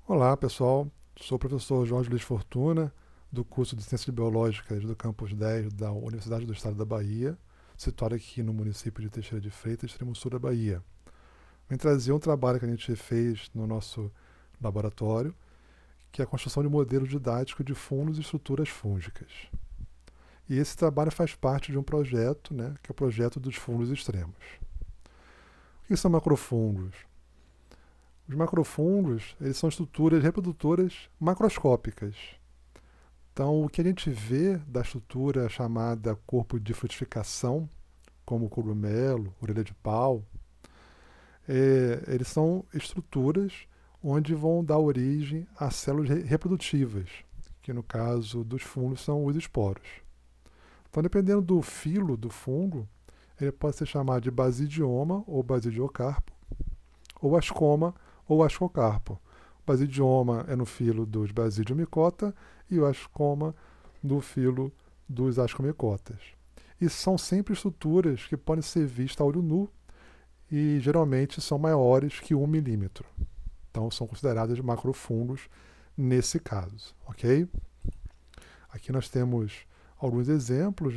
Olá, pessoal. Sou o professor Jorge Luiz Fortuna, do curso de Ciências Biológicas do Campus 10 da Universidade do Estado da Bahia, situado aqui no município de Teixeira de Freitas, extremo sul da Bahia. Vem trazer um trabalho que a gente fez no nosso laboratório, que é a construção de modelos didáticos de fungos e estruturas fúngicas. E esse trabalho faz parte de um projeto, que é o projeto dos fungos extremos. O que são macrofungos? Os macrofungos, eles são estruturas reprodutoras macroscópicas. Então, o que a gente vê da estrutura chamada corpo de frutificação, como o cogumelo, orelha de pau, eles são estruturas onde vão dar origem a células reprodutivas, que no caso dos fungos são os esporos. Então, dependendo do filo do fungo, ele pode ser chamado de basidioma ou basidiocarpo, ou ascoma ou ascocarpo. O basidioma é no filo dos basidiomicota e o ascoma no filo dos ascomicotas. E são sempre estruturas que podem ser vistas a olho nu e geralmente são maiores que 1 milímetro. Então são consideradas macrofungos nesse caso, ok? Aqui nós temos alguns exemplos,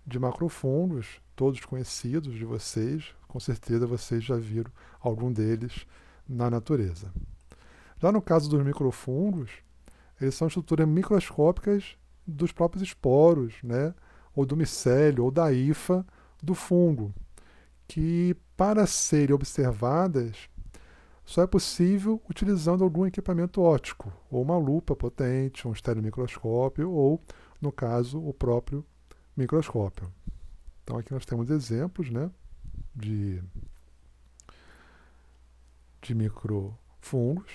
de macrofungos, todos conhecidos de vocês. Com certeza vocês já viram algum deles na natureza. Já no caso dos microfungos, eles são estruturas microscópicas dos próprios esporos, ou do micélio, ou da hifa do fungo, que para serem observadas só é possível utilizando algum equipamento óptico, ou uma lupa potente, um estereomicroscópio, ou, no caso, o próprio microscópio. Então aqui nós temos exemplos de microfungos,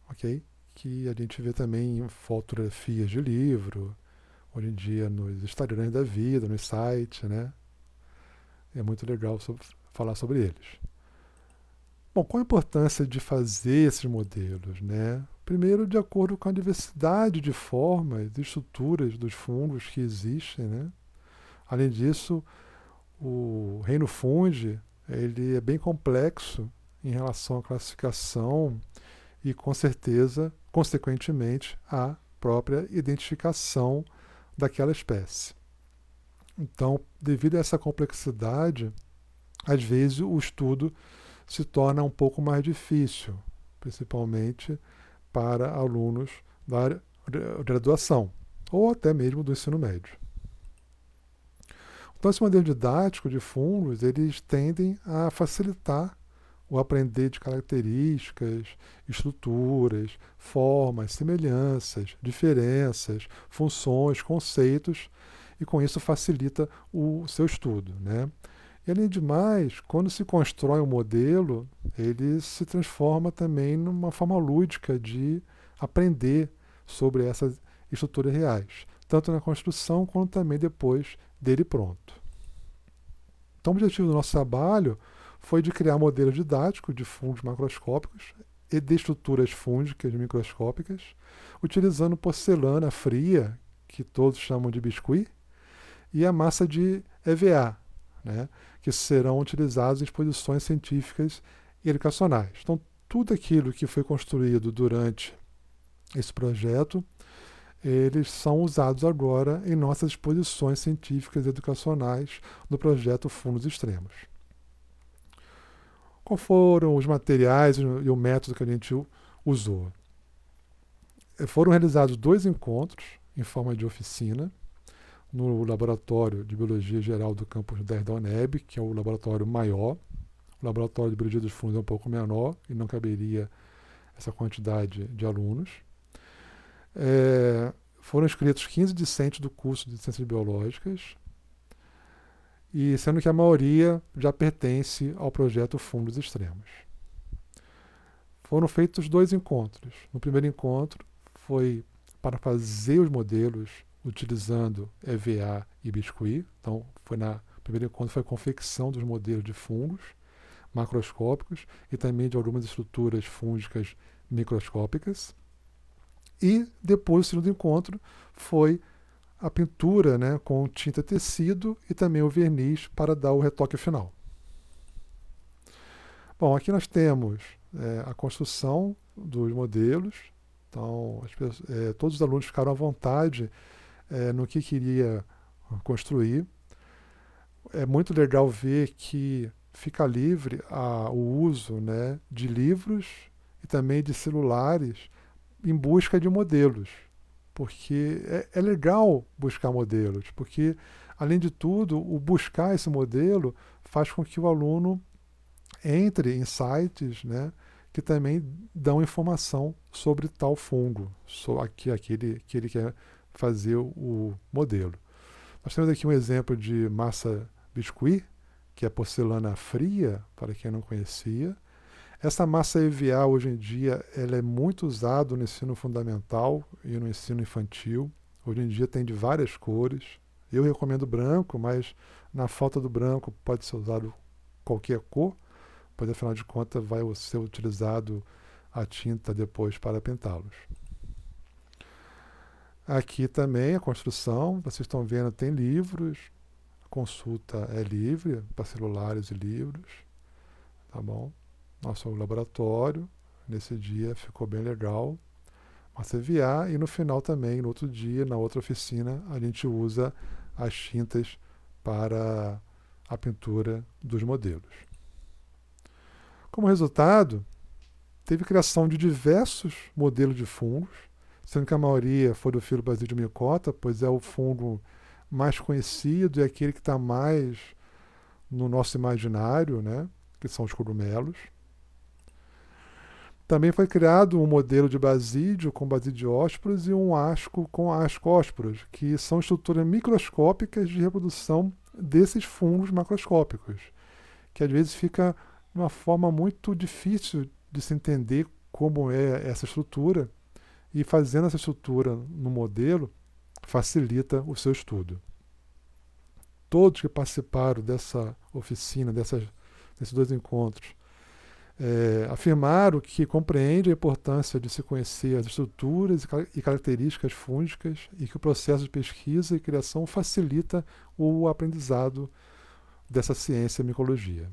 ok? Que a gente vê também em fotografias de livro, hoje em dia nos Instagrams da vida, nos sites, É muito legal falar sobre eles. Bom, qual a importância de fazer esses modelos, Primeiro, de acordo com a diversidade de formas e estruturas dos fungos que existem, Além disso, o reino fungi, ele é bem complexo em relação à classificação e, com certeza, consequentemente, à própria identificação daquela espécie. Então, devido a essa complexidade, às vezes o estudo se torna um pouco mais difícil, principalmente para alunos da graduação ou até mesmo do ensino médio. Então, esse modelo didático de fungos, eles tendem a facilitar o aprender de características, estruturas, formas, semelhanças, diferenças, funções, conceitos, e com isso facilita o seu estudo, E além de mais, quando se constrói um modelo, ele se transforma também numa forma lúdica de aprender sobre essas estruturas reais, tanto na construção quanto também depois dele pronto. Então, o objetivo do nosso trabalho foi de criar modelos didáticos de fungos macroscópicos e de estruturas fúngicas microscópicas, utilizando porcelana fria, que todos chamam de biscuit, e a massa de EVA, que serão utilizados em exposições científicas e educacionais. Então, tudo aquilo que foi construído durante esse projeto, eles são usados agora em nossas exposições científicas e educacionais no projeto Fungos Extremos. Quais foram os materiais e o método que a gente usou? Foram realizados 2 encontros em forma de oficina no Laboratório de Biologia Geral do Campus 10 da UNEB, que é o laboratório maior. O Laboratório de Biologia dos Fungos é um pouco menor e não caberia essa quantidade de alunos. Foram inscritos 15 discentes do curso de Ciências Biológicas, e sendo que a maioria já pertence ao projeto Fungos Extremos. Foram feitos 2 encontros. No primeiro encontro foi para fazer os modelos utilizando EVA e biscuit. Então, o primeiro encontro foi a confecção dos modelos de fungos macroscópicos e também de algumas estruturas fúngicas microscópicas. E depois, o segundo encontro, foi a pintura com tinta tecido e também o verniz para dar o retoque final. Bom, aqui nós temos a construção dos modelos. Então, todos os alunos ficaram à vontade no que queria construir. É muito legal ver que fica livre o uso, né, de livros e também de celulares em busca de modelos. Porque é legal buscar modelos, porque, além de tudo, o buscar esse modelo faz com que o aluno entre em sites, né, que também dão informação sobre tal fungo, aquele que ele quer fazer o modelo. Nós temos aqui um exemplo de massa biscuit, que é porcelana fria, para quem não conhecia. Essa massa EVA, hoje em dia, ela é muito usada no ensino fundamental e no ensino infantil. Hoje em dia tem de várias cores. Eu recomendo branco, mas na falta do branco pode ser usado qualquer cor, pois afinal de contas vai ser utilizado a tinta depois para pintá-los. Aqui também a construção, vocês estão vendo, tem livros, a consulta é livre para celulares e livros, tá bom? Nosso laboratório, nesse dia, ficou bem legal. Massa EVA, e no final também, no outro dia, na outra oficina, a gente usa as tintas para a pintura dos modelos. Como resultado, teve criação de diversos modelos de fungos, sendo que a maioria foi do filo Basidium micota, pois é o fungo mais conhecido e aquele que está mais no nosso imaginário, né, que são os cogumelos. Também foi criado um modelo de basídio com basidiósporos e um asco com ascósporos, que são estruturas microscópicas de reprodução desses fungos macroscópicos, que às vezes fica de uma forma muito difícil de se entender como é essa estrutura, e fazendo essa estrutura no modelo facilita o seu estudo. Todos que participaram dessa oficina, desses dois encontros, afirmaram que compreendem a importância de se conhecer as estruturas e características fúngicas e que o processo de pesquisa e criação facilita o aprendizado dessa ciência micologia.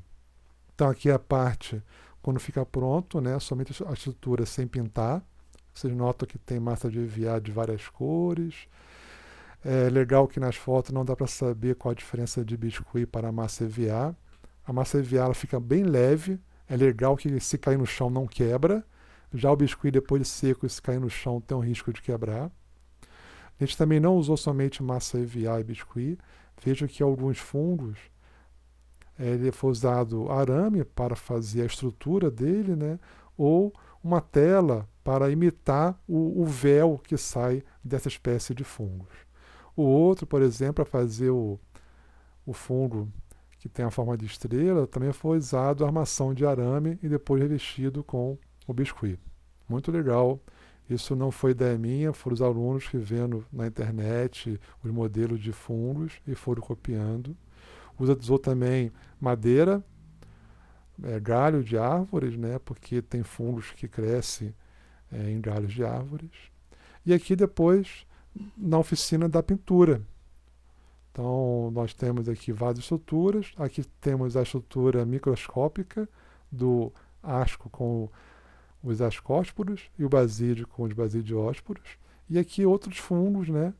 Então aqui a parte, quando fica pronto, né, somente a estrutura sem pintar. Vocês notam que tem massa de EVA de várias cores. É legal que nas fotos não dá para saber qual a diferença de biscuit para a massa EVA. A massa EVA ela fica bem leve. É legal que se cair no chão não quebra. Já o biscuit, depois de seco, se cair no chão tem um risco de quebrar. A gente também não usou somente massa EVA e biscuit. Veja que alguns fungos ele foi usado arame para fazer a estrutura dele, né? Ou uma tela para imitar o véu que sai dessa espécie de fungos. O outro, por exemplo, para fazer o fungo que tem a forma de estrela, também foi usado armação de arame e depois revestido com o biscuit. Muito legal. Isso não foi ideia minha, foram os alunos que vendo na internet os modelos de fungos e foram copiando. Usou também madeira, galho de árvores, né, porque tem fungos que crescem em galhos de árvores. E aqui depois, na oficina da pintura. Então, nós temos aqui várias estruturas. Aqui temos a estrutura microscópica do asco com os ascósporos e o basídio com os basidiósporos. E aqui outros fungos, né,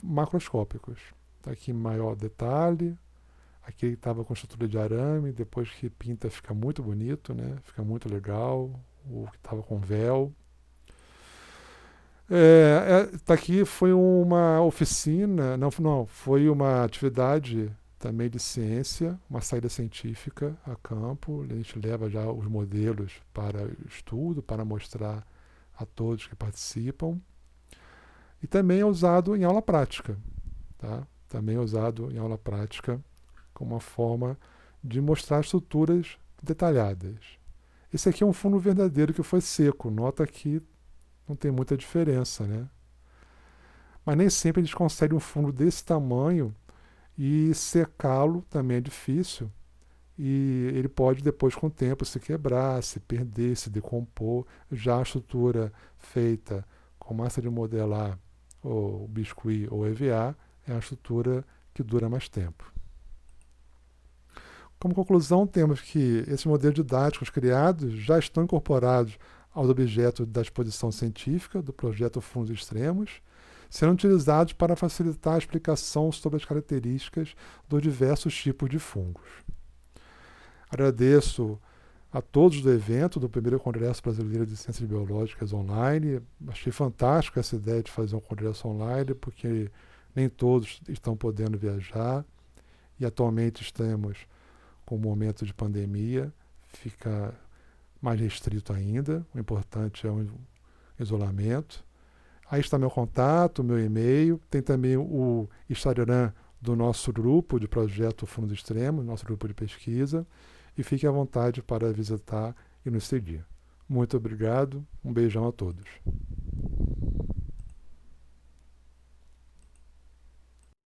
macroscópicos. Tá aqui maior detalhe. Aqui estava com estrutura de arame, depois que pinta fica muito bonito, né? Fica muito legal. O que estava com véu. Tá aqui foi uma oficina, não, foi uma atividade também de ciência, uma saída científica a campo. A gente leva já os modelos para estudo, para mostrar a todos que participam. E também é usado em aula prática, tá? Também é usado em aula prática como uma forma de mostrar estruturas detalhadas. Esse aqui é um fungo verdadeiro que foi seco. Nota que não tem muita diferença, né? Mas nem sempre a gente consegue um fungo desse tamanho e secá-lo também é difícil. E ele pode depois com o tempo se quebrar, se perder, se decompor. Já a estrutura feita com massa de modelar, ou biscuit ou EVA, é a estrutura que dura mais tempo. Como conclusão, temos que esses modelos didáticos criados já estão incorporados aos objetos da exposição científica do projeto Fundos Extremos, sendo utilizados para facilitar a explicação sobre as características dos diversos tipos de fungos. Agradeço a todos do evento, do primeiro Congresso Brasileiro de Ciências Biológicas online. Achei fantástico essa ideia de fazer um congresso online, porque nem todos estão podendo viajar e atualmente estamos com um momento de pandemia, fica mais restrito ainda. O importante é o isolamento. Aí está meu contato, meu e-mail. Tem também o Instagram do nosso grupo de projeto Fundos Extremos, nosso grupo de pesquisa. E fique à vontade para visitar e nos seguir. Muito obrigado. Um beijão a todos.